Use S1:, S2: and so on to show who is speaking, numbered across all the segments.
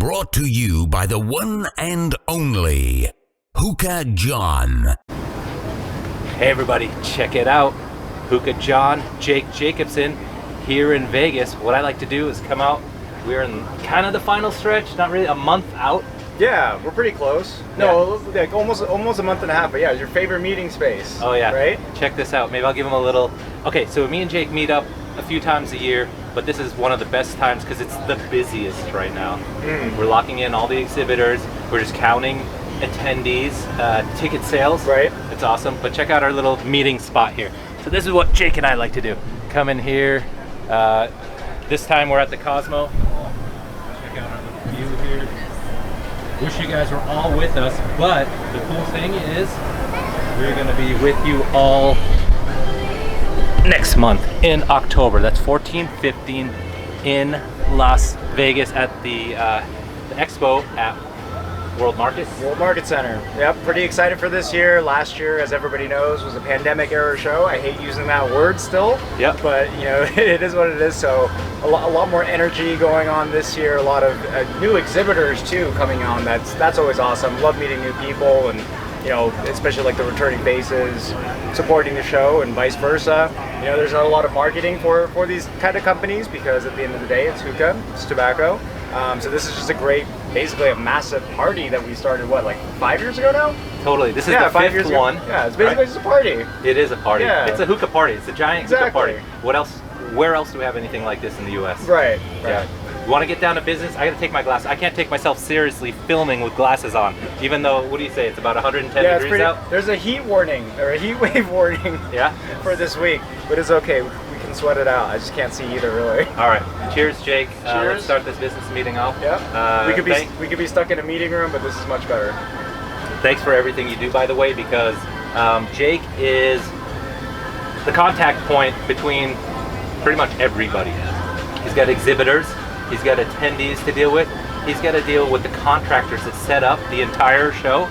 S1: brought to you by the one and only HookahJohn.
S2: Hey everybody, check it out. HookahJohn, Jake Jacobson here in Vegas. What I like to do is come out. We're in kind of the final stretch, not really, a month out.
S3: Yeah, we're pretty close. No, like almost a month and a half, but yeah, it's your favorite meeting space.
S2: Oh yeah,
S3: right?
S2: Check this out. Maybe I'll give them a little. Okay, so me and Jake meet up a few times a year, but this is one of the best times because it's the busiest right now. We're locking in all the exhibitors. We're just counting attendees, ticket sales.
S3: Right.
S2: It's awesome. But check out our little meeting spot here. So this is what Jake and I like to do. Come in here. This time we're at the Cosmo. Check out our little view here. Wish you guys were all with us, but the cool thing is we're going to be with you all next month in October. That's 14, 15 in Las Vegas at the expo at World Market Center.
S3: Yep, pretty excited for this year. Last year, as everybody knows, was a pandemic era show. I hate using that word still.
S2: Yep.
S3: But you know, it is what it is. So a lot more energy going on this year. A lot of new exhibitors too coming on. That's always awesome. Love meeting new people, and you know, especially like the returning faces supporting the show and vice versa. You know, there's not a lot of marketing for these kind of companies because at the end of the day, it's hookah, it's tobacco. So this is just a great, basically a massive party that we started, what, like 5 years ago now?
S2: Totally. This is the fifth one.
S3: Yeah, it's basically just a party.
S2: It is a party.
S3: Yeah.
S2: It's a hookah party. It's a giant hookah
S3: Exactly.
S2: party. What else? Where else do we have anything like this in the U.S.?
S3: Right.
S2: Yeah. You want to get down to business? I got to take my glasses. I can't take myself seriously filming with glasses on, even though, what do you say? It's about 110
S3: Yeah,
S2: degrees out.
S3: There's a heat warning or a heat wave warning.
S2: Yeah.
S3: For this week, but it's okay. We can sweat it out. I just can't see either, really.
S2: All right. Cheers, Jake.
S3: Cheers.
S2: Let's start this business meeting off.
S3: Yeah. We could be stuck in a meeting room, but this is much better.
S2: Thanks for everything you do, by the way, because Jake is the contact point between pretty much everybody. He's got exhibitors, he's got attendees to deal with, he's got to deal with the contractors that set up the entire show,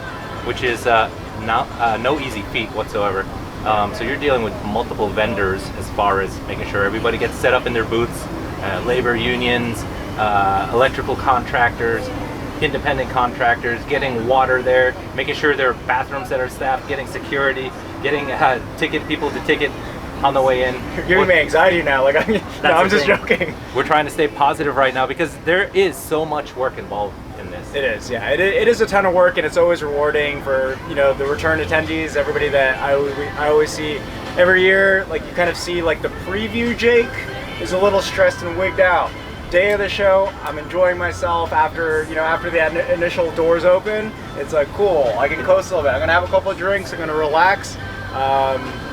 S2: which is no easy feat whatsoever. So you're dealing with multiple vendors as far as making sure everybody gets set up in their booths, labor unions, electrical contractors, independent contractors, getting water there, making sure there are bathrooms that are staffed, getting security, getting people to ticket on the way in.
S3: You're giving me anxiety now. Like I'm just joking.
S2: We're trying to stay positive right now because there is so much work involved in this.
S3: It is, yeah. It is a ton of work, and it's always rewarding for the return attendees, everybody that I always see every year. Like you kind of see like the preview. Jake is a little stressed and wigged out. Day of the show, I'm enjoying myself after the initial doors open. It's like cool. I can coast a little bit. I'm gonna have a couple of drinks. I'm gonna relax.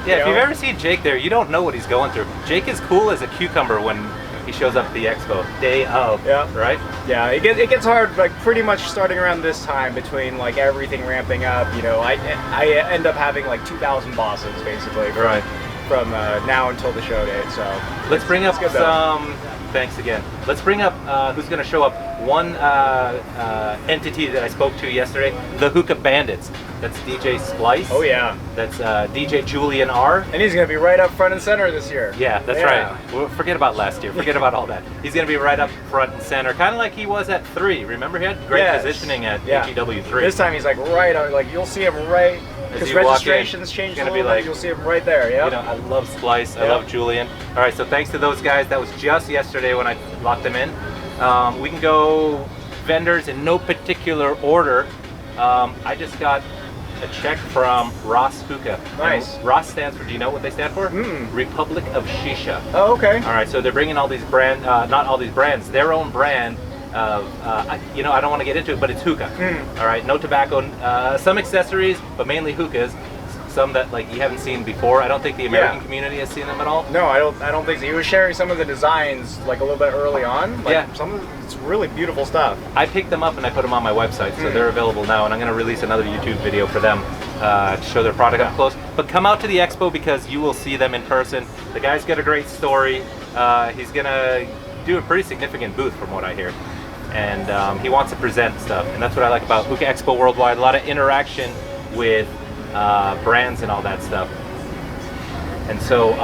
S2: If you've ever seen Jake there, you don't know what he's going through. Jake is cool as a cucumber when he shows up at the expo, day of, right?
S3: Yeah, it gets hard, like pretty much starting around this time between like everything ramping up. I end up having like 2,000 bosses basically from now until the show date. So
S2: let's bring up some. Thanks again. Let's bring up who's going to show up. One entity that I spoke to yesterday, the Hookah Bandits. That's DJ Splice.
S3: Oh yeah.
S2: That's DJ Julian R.
S3: And he's going to be right up front and center this year.
S2: Yeah, that's right. Well, forget about last year. Forget about all that. He's going to be right up front and center, kind of like he was at 3. Remember, he had great positioning at HEW 3.
S3: This time he's like right up, like you'll see him right. Because registrations changed a little bit, you'll see him right there, yeah?
S2: I love Splice, I love Julian. All right, so thanks to those guys. That was just yesterday when I locked them in. We can go vendors in no particular order. I just got a check from Ross Hookah.
S3: Nice.
S2: And Ross stands for, do you know what they stand for? Republic of Shisha.
S3: Oh, okay.
S2: All right, so they're bringing all these brands, not all these brands, their own brand of, I don't want to get into it, but it's hookah. All right, no tobacco, some accessories, but mainly hookahs. Some that like you haven't seen before. I don't think the American community has seen them at all.
S3: No, I don't think so. He was sharing some of the designs like a little bit early on. Like, some of it's really beautiful stuff.
S2: I picked them up and I put them on my website, so they're available now. And I'm going to release another YouTube video for them to show their product up close. But come out to the expo because you will see them in person. The guy's got a great story. He's going to do a pretty significant booth from what I hear. And he wants to present stuff. And that's what I like about Hookah Expo Worldwide. A lot of interaction with brands and all that stuff. And so,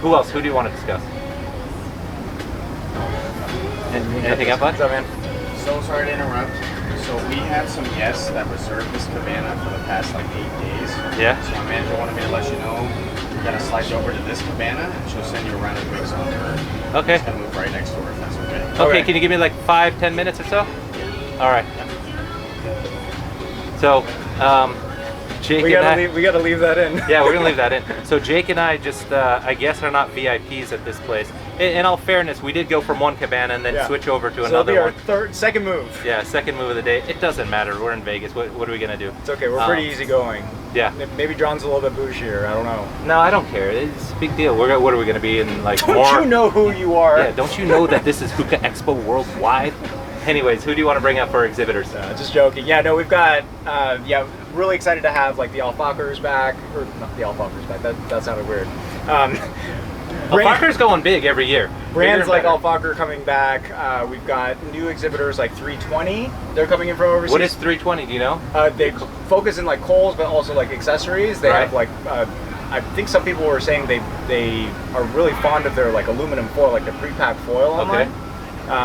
S2: who else? Who do you want to discuss? Anything up, bud?
S3: What's up, man?
S4: So sorry to interrupt. So we have some guests that reserved this cabana for the past like 8 days.
S2: Yeah.
S4: So my manager wanted me to let you know we gotta slide you over to this cabana and she'll send you around the drinks on her.
S2: Okay.
S4: Just gonna move right next door if that's okay.
S2: Okay, can you give me like 5-10 minutes or so? All right. So, Jake
S3: We
S2: and
S3: gotta
S2: I,
S3: we gotta leave that in.
S2: yeah, we're gonna leave that in. So Jake and I just, I guess, are not VIPs at this place. In all fairness, we did go from one cabana and then
S3: Yeah.
S2: switch over to
S3: So that'll be
S2: another
S3: our
S2: one.
S3: second move.
S2: Yeah, second move of the day. It doesn't matter. We're in Vegas. What are we gonna do?
S3: It's okay. We're pretty easygoing.
S2: Yeah.
S3: Maybe John's a little bit bougier. I don't know.
S2: No, I don't care. It's a big deal. What are we gonna be in like
S3: Don't
S2: more?
S3: you know who you are?
S2: Yeah. Don't you know that this is Hookah Expo Worldwide? Anyways, who do you want to bring up for exhibitors?
S3: Just joking. Yeah, no, we've got, really excited to have like the Alfakers back, or not the Alfakers back, that sounded weird.
S2: Alfakers going big every year.
S3: Brands
S2: Bigger
S3: like
S2: and better.
S3: Alfaker coming back. We've got new exhibitors like 320. They're coming in from overseas.
S2: What is 320? Do you know?
S3: They focus in like coals, but also like accessories. They have like, I think some people were saying they are really fond of their like aluminum foil, like the pre-packed foil online.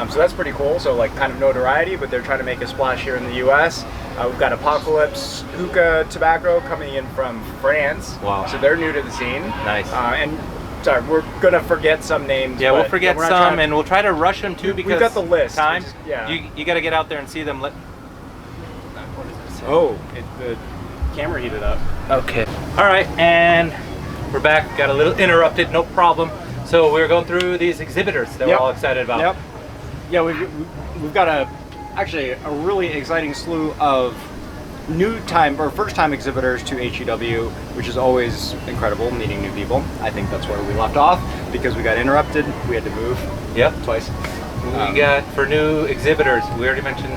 S3: So that's pretty cool. So like kind of notoriety, but they're trying to make a splash here in the U.S. We've got Apocalypse Hookah Tobacco coming in from France.
S2: Wow.
S3: So they're new to the scene.
S2: Nice.
S3: And sorry, we're gonna forget some names.
S2: Yeah, we'll
S3: but
S2: forget
S3: we're not
S2: some,
S3: trying to-
S2: and we'll try to rush them too because
S3: we've got the list.
S2: Time.
S3: Yeah.
S2: You got to get out there and see them. What is this?
S3: Oh, the camera heated up.
S2: Okay. All right, and we're back. Got a little interrupted. No problem. So we're going through these exhibitors that we're all excited about.
S3: Yep. Yeah, we've got actually a really exciting slew of first time exhibitors to HEW, which is always incredible, meeting new people. I think that's where we left off because we got interrupted. We had to move.
S2: Yep.
S3: Twice.
S2: We got for new exhibitors. We already mentioned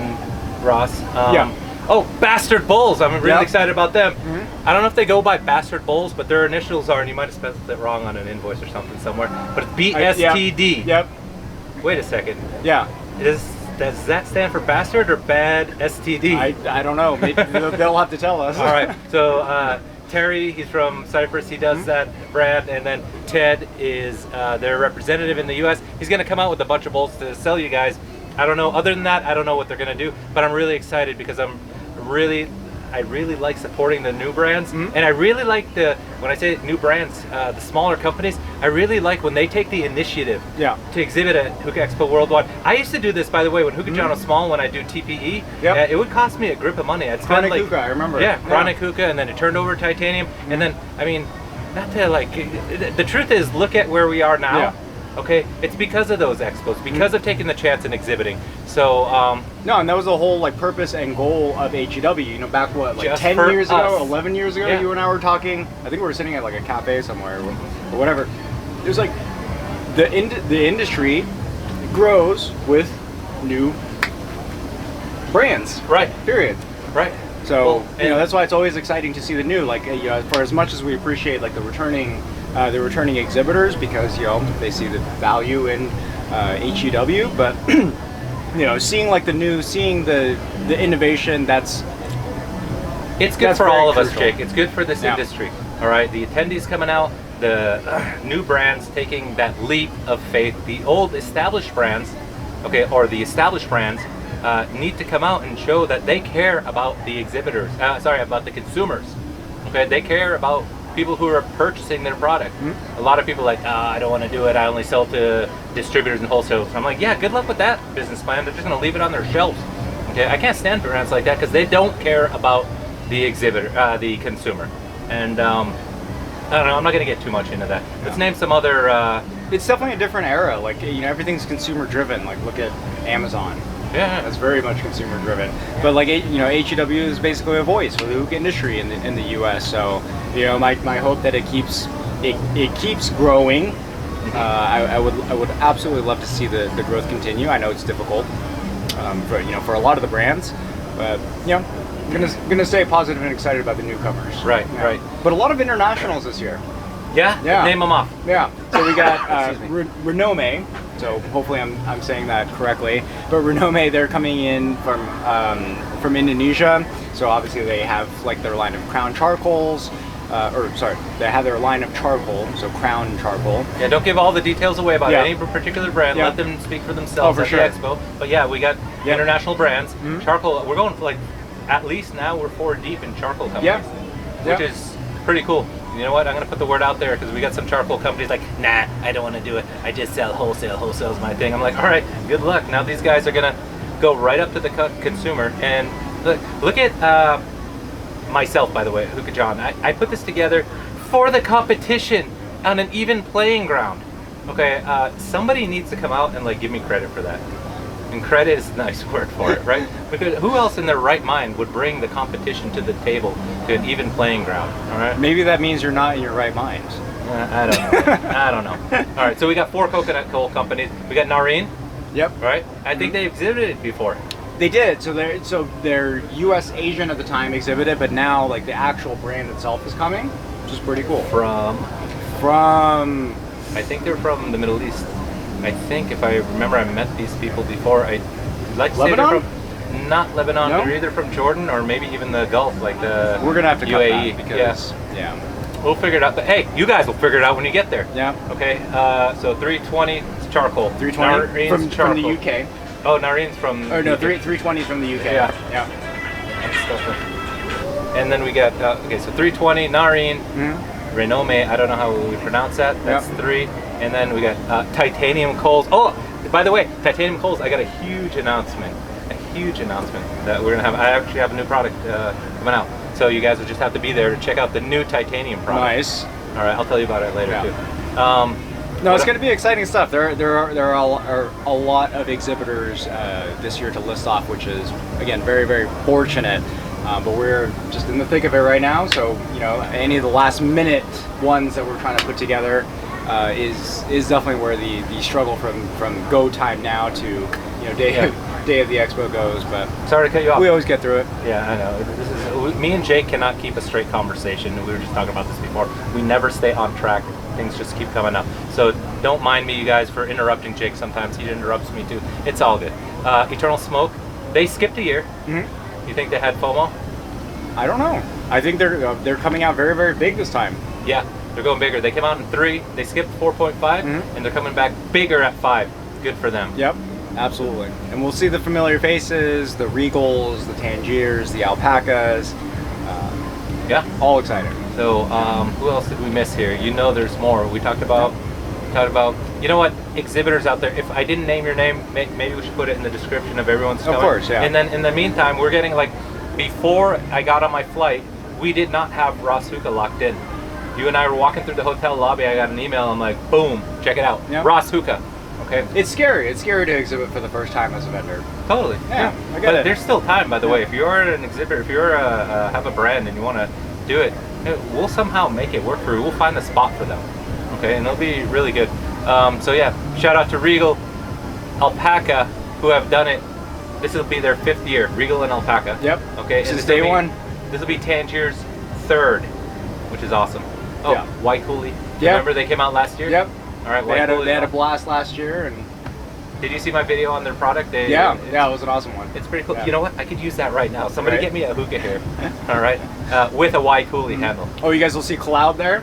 S2: Ross.
S3: Yeah.
S2: Oh, Bastard Bulls! I'm really
S3: Yep.
S2: excited about them.
S3: Mm-hmm.
S2: I don't know if they go by Bastard Bulls, but their initials are, and you might have spelled it wrong on an invoice or something somewhere. But it's BSTD.
S3: Yep.
S2: Wait a second.
S3: Yeah.
S2: Does that stand for bastard or bad STD?
S3: I don't know. Maybe they'll have to tell us.
S2: All right. So Terry, he's from Cyprus. He does that brand, and then Ted is their representative in the U.S. He's going to come out with a bunch of bowls to sell you guys. I don't know. Other than that, I don't know what they're going to do. But I'm really excited because I really like supporting the new brands, and I really like when I say new brands, the smaller companies. I really like when they take the initiative to exhibit at Hookah Expo Worldwide. I used to do this, by the way, when HookahJohn was small. When I do TPE, it would cost me a grip of money. I'd spend
S3: Chronic
S2: like
S3: Hookah, I remember.
S2: Yeah, Chronic Hookah, and then it turned over to Titanium, and then I mean, not to like. The truth is, look at where we are now.
S3: Yeah.
S2: Okay, it's because of those expos, because of taking the chance and exhibiting. So
S3: no, and that was the whole like purpose and goal of HEW. You know, back what, like
S2: Just
S3: 10
S2: for
S3: years
S2: us.
S3: ago, 11 years ago,
S2: Yeah.
S3: you and I were talking. I think we were sitting at like a cafe somewhere or whatever. It was like the industry grows with new brands.
S2: right,
S3: Period.
S2: right.
S3: So
S2: Well,
S3: you know, that's why it's always exciting to see the new. Like you know, for as much as we appreciate like the returning exhibitors because you know they see the value in HEW, but you know, seeing like the new, seeing the innovation,
S2: It's good
S3: that's
S2: for
S3: very
S2: all of us,
S3: crucial.
S2: Jake. It's good for this
S3: Yeah.
S2: industry. All right, the attendees coming out, the new brands taking that leap of faith. The old established brands, okay, or the established brands, need to come out and show that they care about the exhibitors. About the consumers. Okay, they care about people who are purchasing their product. A lot of people are like, I don't want to do it. I only sell to distributors and wholesalers. I'm like, yeah, good luck with that business plan. They're just going to leave it on their shelves. Okay, I can't stand brands like that because they don't care about the exhibitor, the consumer. And I don't know. I'm not going to get too much into that. Let's name some other.
S3: it's definitely a different era. Like you know, everything's consumer driven. Like look at Amazon.
S2: Yeah,
S3: That's very much consumer driven. But like you know, HEW is basically a voice for the hookah industry in the U.S. So you know, my hope that it keeps growing. I would absolutely love to see the growth continue. I know it's difficult for a lot of the brands, but you know, I'm gonna stay positive and excited about the newcomers.
S2: Right,
S3: Yeah.
S2: right.
S3: But a lot of internationals this year.
S2: Yeah. Name them off.
S3: Yeah. So we got
S2: Excuse me.
S3: Renome. So hopefully I'm saying that correctly. But Renome, they're coming in from Indonesia. So obviously they have like their line of crown charcoals. they have their line of charcoal, so Crown charcoal.
S2: Yeah, don't give all the details away about
S3: Yeah.
S2: any particular brand.
S3: Yeah.
S2: Let them speak for themselves
S3: Oh, for
S2: at
S3: sure.
S2: the expo. But yeah, we got
S3: Yeah.
S2: international brands.
S3: Mhm.
S2: Charcoal, we're going for like, at least now we're 4 deep in charcoal companies.
S3: Yeah.
S2: Which
S3: Yeah.
S2: is pretty cool. You know what? I'm going to put the word out there because we got some charcoal companies like, nah, I don't want to do it. I just sell wholesale. Wholesale's my thing. I'm like, all right, good luck. Now these guys are going to go right up to the consumer. And look at myself, by the way, HookahJohn. I put this together for the competition on an even playing ground. Okay, somebody needs to come out and like give me credit for that. And credit is a nice word for it, right? Because who else in their right mind would bring the competition to the table to an even playing ground? All right.
S3: Maybe that means you're not in your right mind.
S2: I don't know. I don't know. All right. So we got 4 coconut coal companies. We got Nareen,
S3: Yep.
S2: right? I think they exhibited before.
S3: They did. So they're U.S. Asian at the time exhibited, but now like the actual brand itself is coming, which is pretty cool.
S2: From,
S3: From
S2: I think they're from the Middle East. I think if I remember, I met these people before. I'd like to say
S3: Lebanon?
S2: they're from not Lebanon.
S3: No?
S2: They're either from Jordan or maybe even the Gulf, like the
S3: we're gonna have to cut
S2: UAE.
S3: that because yeah.
S2: We'll figure it out. But hey, you guys will figure it out when you get there.
S3: Yeah.
S2: Okay. So 320 is charcoal.
S3: 320
S2: Nareen's
S3: from the
S2: charcoal.
S3: UK.
S2: Oh, Nareen's from.
S3: Or no,
S2: UK.
S3: 320 from the UK.
S2: Yeah.
S3: Yeah.
S2: And then we got okay, so 320 Nareen,
S3: Mhm.
S2: Renome. I don't know how we pronounce that. That's
S3: Yep.
S2: 3. And then we got titanium coals. Oh, by the way, titanium coals. I got a huge announcement. That we're gonna have. I actually have a new product coming out. So you guys will just have to be there to check out the new titanium product.
S3: Nice.
S2: All right, I'll tell you about it later
S3: Yeah.
S2: too.
S3: No, it's going to be exciting stuff. There are a lot of exhibitors this year to list off, which is again very, very fortunate. But we're just in the thick of it right now. So you know, any of the last minute ones that we're trying to put together is definitely where the struggle from go time now to day of the expo goes. But
S2: Sorry to cut you off.
S3: we always get through it.
S2: Yeah, I know. This is me and Jake cannot keep a straight conversation. We were just talking about this before. We never stay on track. Things just keep coming up. So don't mind me, you guys, for interrupting Jake. Sometimes he interrupts me too. It's all good. Eternal Smoke. They skipped a year.
S3: Mm-hmm.
S2: You think they had FOMO?
S3: I don't know. I think they're coming out very, very big this time.
S2: Yeah, they're going bigger. They came out in 3. They skipped 4.5,
S3: Mhm.
S2: and they're coming back bigger at 5. Good for them.
S3: Yep, absolutely. And we'll see the familiar faces, the Regals, the Tangiers, the Alpacas.
S2: Yeah.
S3: All exciting.
S2: So who else did we miss here? You know, there's more. We talked about. You know what? Exhibitors out there. If I didn't name your name, maybe we should put it in the description of everyone's.
S3: Of course, yeah.
S2: And then in the meantime, we're getting like, before I got on my flight, we did not have Ross Hookah locked in. You and I were walking through the hotel lobby. I got an email. I'm like, boom, check it out.
S3: Yep.
S2: Ross Hookah. Okay.
S3: It's scary. It's scary to exhibit for the first time as a vendor.
S2: Totally.
S3: Yeah, I get
S2: but
S3: it.
S2: there's still time, by the way. If you're an exhibitor, if you're have a brand and you want to do it, we'll somehow make it work for you. We'll find the spot for them. Okay, and it'll be really good. So yeah, shout out to Regal, Alpaca, who have done it. This will be their 5th year. Regal and Alpaca.
S3: Yep.
S2: Okay.
S3: Since
S2: this
S3: day
S2: will be-
S3: one.
S2: This will be Tangier's 3rd, which is awesome. Oh,
S3: Yeah.
S2: White Coolie.
S3: Yep.
S2: Remember they came out last year?
S3: Yep.
S2: All right.
S3: They
S2: White
S3: had
S2: Coolie.
S3: a blast last year, and
S2: Did you see my video on their product?
S3: yeah, it was an awesome one.
S2: It's pretty cool.
S3: Yeah.
S2: You know what? I could use that right now. Somebody
S3: Right.
S2: get me a hookah here. All right. With a Y Coolie handle.
S3: Oh, you guys will see Cloud there.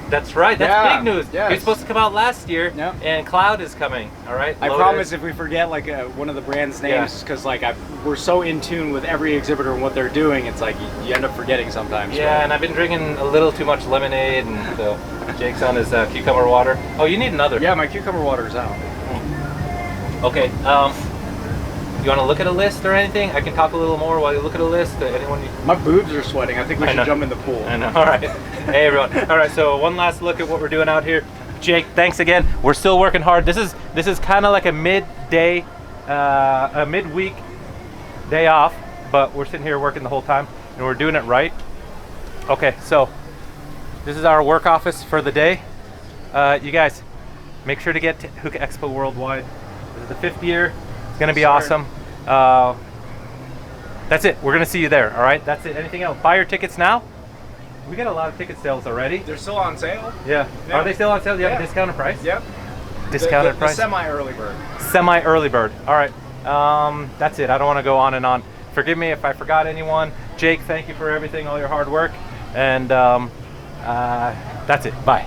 S2: That's right. That's
S3: Yeah,
S2: big news.
S3: yes.
S2: It's supposed to come out last year,
S3: Yeah.
S2: and Cloud is coming. All right.
S3: I
S2: Loaded.
S3: promise if we forget like one of the brand's names, because we're so in tune with every exhibitor and what they're doing, it's like you end up forgetting sometimes.
S2: Yeah, and I've been drinking a little too much lemonade, and so Jake's on his cucumber water. Oh, you need another.
S3: Yeah, my cucumber water's out.
S2: Okay. You want to look at a list or anything? I can talk a little more while you look at a list. Anyone?
S3: My boobs are sweating. I think we
S2: I
S3: should
S2: know.
S3: jump in the pool.
S2: I know. All right. Hey everyone. All right. So one last look at what we're doing out here. Jake, thanks again. We're still working hard. This is kind of like a midday, a midweek day off, but we're sitting here working the whole time, and we're doing it right. Okay. So this is our work office for the day. You guys, make sure to get to Hookah Expo Worldwide. This is the 5th year. It's gonna be awesome. That's it. We're gonna see you there. All right. That's it. Anything else? Buy your tickets now. We got a lot of ticket sales already.
S3: They're still on sale.
S2: Yeah.
S3: Yeah.
S2: Are they still on sale? Do you have a
S3: Yeah.
S2: discounted price?
S3: Yep.
S2: Discounted
S3: the
S2: price.
S3: semi-early bird.
S2: Semi-early bird. All right. That's it. I don't want to go on and on. Forgive me if I forgot anyone. Jake, thank you for everything, all your hard work. And That's it. Bye.